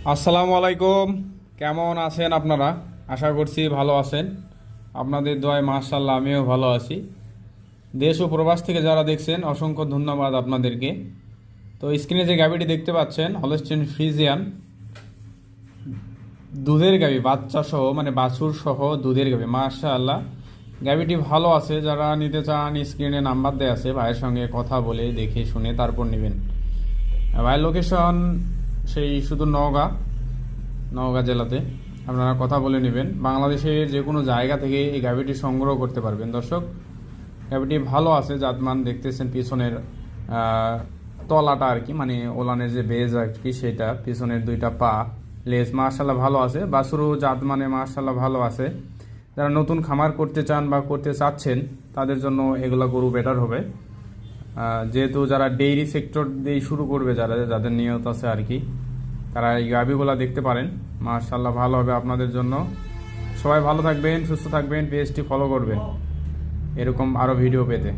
আসসালামু আলাইকুম। কেমন আছেন আপনারা? আশা করছি ভালো আছেন। আপনাদের দোয়ায় মাশাআল্লাহ আমিও ভালো আছি। দেশ ও প্রবাস থেকে যারা দেখছেন অসংখ্য ধন্যবাদ আপনাদেরকে। তো স্ক্রিনে যে গাভীটি দেখতে পাচ্ছেন হলস্টিন ফ্রিজিয়ান দুধের গাভী, বাচ্চা সহ মানে বাছুর সহ দুধের গাভী, মাশাআল্লাহ গাভীটি ভালো আছে। যারা নিতে চান স্ক্রিনে নাম্বার দেওয়া আছে, ভাইয়ের সঙ্গে কথা বলে দেখে শুনে তারপর নেবেন। ভাইয়ের লোকেশন সেই শুধু নওগাঁ জেলাতে। আপনারা কথা বলে নেবেন। বাংলাদেশের যে কোনো জায়গা থেকে এই গাভীটি সংগ্রহ করতে পারবেন। দর্শক, গাভীটি ভালো আছে, জাতমান দেখতেছেন পিছনের তলাটা আর কি, মানে ওলানের যে বেজ আর কি, সেটা পিছনের দুইটা পা, লেজ মাশাআল্লাহ ভালো আছে। বাছুরও জাত মানে মাশাআল্লাহ ভালো আছে। যারা নতুন খামার করতে চান বা করতে চাচ্ছেন তাদের জন্য এগুলা গরু বেটার হবে। যেহেতু যারা ডেইরি সেক্টর দিয়ে শুরু করবে, যাদের নিয়ত আছে আর কি, তারা এই গাভিগুলা দেখতে পারেন। মাশাআল্লাহ ভালো হবে আপনাদের জন্য। সবাই ভালো থাকবেন, সুস্থ থাকবেন, পেজটি ফলো করবেন এরকম আরও ভিডিও পেতে।